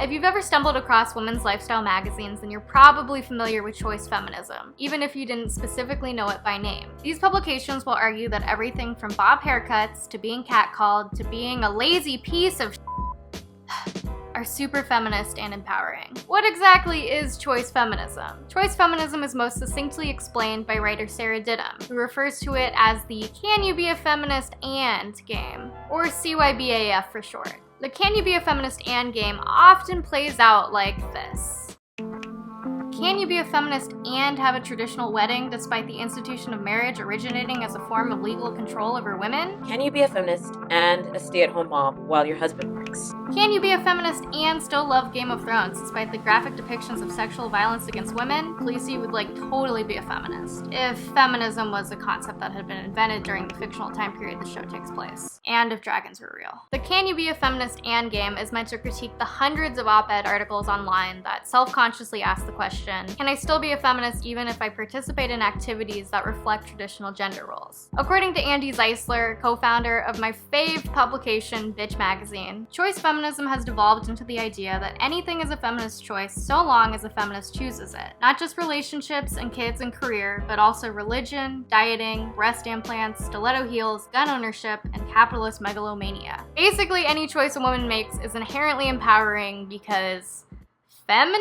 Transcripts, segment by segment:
If you've ever stumbled across women's lifestyle magazines, then you're probably familiar with choice feminism, even if you didn't specifically know it by name. These publications will argue that everything from bob haircuts to being catcalled to being a lazy piece of are super feminist and empowering. What exactly is choice feminism? Choice feminism is most succinctly explained by writer Sarah Didham, who refers to it as the "Can you be a feminist and" game, or CYBAF for short. The "Can you be a feminist and" game often plays out like this. Can you be a feminist and have a traditional wedding despite the institution of marriage originating as a form of legal control over women? Can you be a feminist and a stay-at-home mom while your husband works? Can you be a feminist and still love Game of Thrones despite the graphic depictions of sexual violence against women? Khaleesi would totally be a feminist if feminism was a concept that had been invented during the fictional time period the show takes place, and if dragons were real. The "Can you be a feminist and" game is meant to critique the hundreds of op-ed articles online that self-consciously ask the question, can I still be a feminist even if I participate in activities that reflect traditional gender roles? According to Andy Zeisler, co-founder of my fave publication, Bitch Magazine, choice feminism has devolved into the idea that anything is a feminist choice so long as a feminist chooses it. Not just relationships and kids and career, but also religion, dieting, breast implants, stiletto heels, gun ownership, and capitalist megalomania. Basically, any choice a woman makes is inherently empowering because feminism?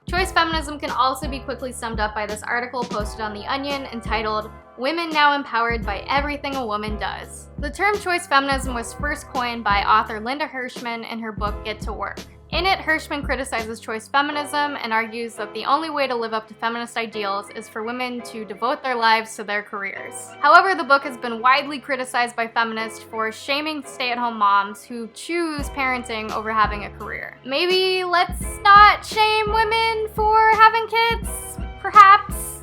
Choice feminism can also be quickly summed up by this article posted on The Onion entitled, "Women Now Empowered by Everything a Woman Does." The term choice feminism was first coined by author Linda Hirschman in her book Get to Work. In it, Hirschman criticizes choice feminism and argues that the only way to live up to feminist ideals is for women to devote their lives to their careers. However, the book has been widely criticized by feminists for shaming stay-at-home moms who choose parenting over having a career. Maybe let's not shame women for having kids, perhaps?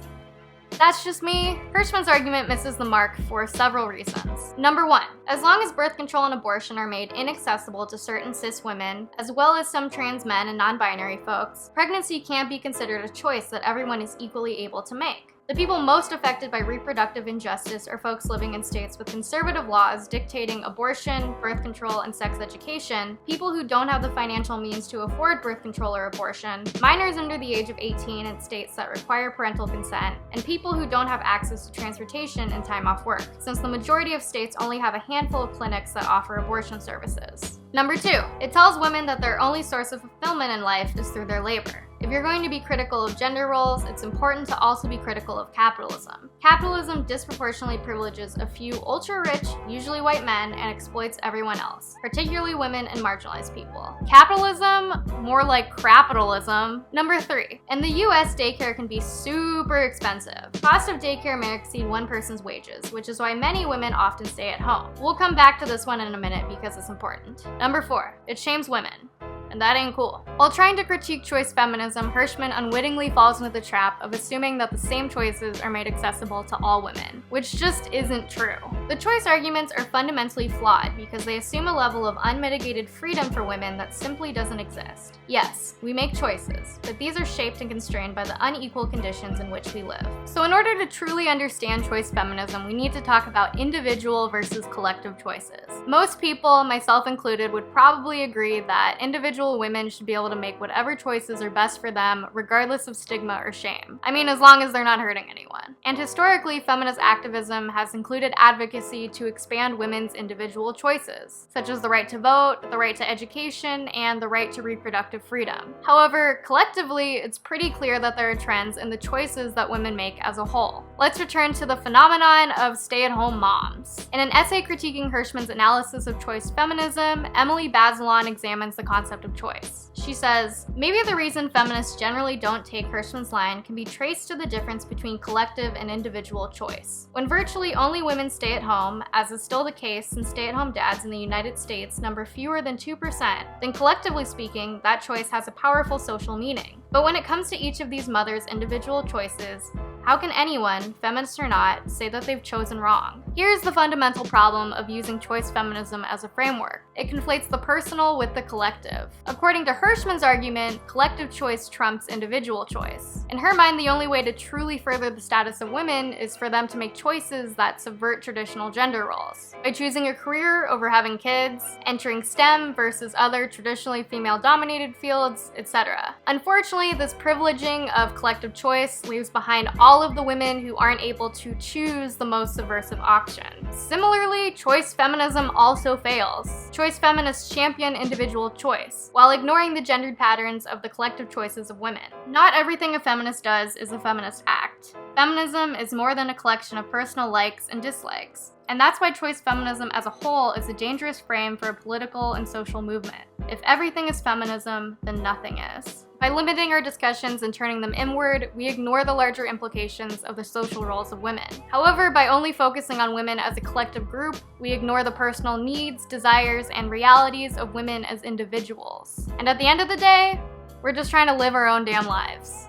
That's just me. Hirschman's argument misses the mark for several reasons. Number one, as long as birth control and abortion are made inaccessible to certain cis women, as well as some trans men and non-binary folks, pregnancy can't be considered a choice that everyone is equally able to make. The people most affected by reproductive injustice are folks living in states with conservative laws dictating abortion, birth control, and sex education, people who don't have the financial means to afford birth control or abortion, minors under the age of 18 in states that require parental consent, and people who don't have access to transportation and time off work, since the majority of states only have a handful of clinics that offer abortion services. Number two, it tells women that their only source of fulfillment in life is through their labor. If you're going to be critical of gender roles, it's important to also be critical of capitalism. Capitalism disproportionately privileges a few ultra-rich, usually white men, and exploits everyone else, particularly women and marginalized people. Capitalism? More like crapitalism. Number three, in the US, daycare can be super expensive. Cost of daycare may exceed one person's wages, which is why many women often stay at home. We'll come back to this one in a minute because it's important. Number four, it shames women. And that ain't cool. While trying to critique choice feminism, Hirschman unwittingly falls into the trap of assuming that the same choices are made accessible to all women, which just isn't true. The choice arguments are fundamentally flawed because they assume a level of unmitigated freedom for women that simply doesn't exist. Yes, we make choices, but these are shaped and constrained by the unequal conditions in which we live. So in order to truly understand choice feminism, we need to talk about individual versus collective choices. Most people, myself included, would probably agree that individual women should be able to make whatever choices are best for them, regardless of stigma or shame. I mean, as long as they're not hurting anyone. And historically, feminist activism has included advocacy to expand women's individual choices, such as the right to vote, the right to education, and the right to reproductive freedom. However, collectively, it's pretty clear that there are trends in the choices that women make as a whole. Let's return to the phenomenon of stay-at-home moms. In an essay critiquing Hirschman's analysis of choice feminism, Emily Bazelon examines the concept of choice. She says, maybe the reason feminists generally don't take Hirschman's line can be traced to the difference between collective and individual choice. When virtually only women stay at home, as is still the case since stay-at-home dads in the United States number fewer than 2%, then collectively speaking, that choice has a powerful social meaning. But when it comes to each of these mothers' individual choices, how can anyone, feminist or not, say that they've chosen wrong? Here's the fundamental problem of using choice feminism as a framework. It conflates the personal with the collective. According to Hirschman's argument, collective choice trumps individual choice. In her mind, the only way to truly further the status of women is for them to make choices that subvert traditional gender roles. By choosing a career over having kids, entering STEM versus other traditionally female-dominated fields, etc. Unfortunately, this privileging of collective choice leaves behind all of the women who aren't able to choose the most subversive option. Similarly, choice feminism also fails. Choice feminists champion individual choice, while ignoring the gendered patterns of the collective choices of women. Not everything a feminist does is a feminist act. Feminism is more than a collection of personal likes and dislikes. And that's why choice feminism as a whole is a dangerous frame for a political and social movement. If everything is feminism, then nothing is. By limiting our discussions and turning them inward, we ignore the larger implications of the social roles of women. However, by only focusing on women as a collective group, we ignore the personal needs, desires, and realities of women as individuals. And at the end of the day, we're just trying to live our own damn lives.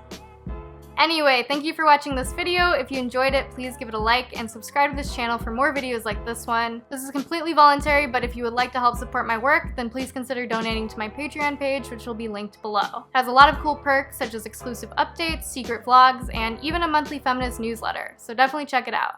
Anyway, thank you for watching this video. If you enjoyed it, please give it a like and subscribe to this channel for more videos like this one. This is completely voluntary, but if you would like to help support my work, then please consider donating to my Patreon page, which will be linked below. It has a lot of cool perks such as exclusive updates, secret vlogs, and even a monthly feminist newsletter, so definitely check it out.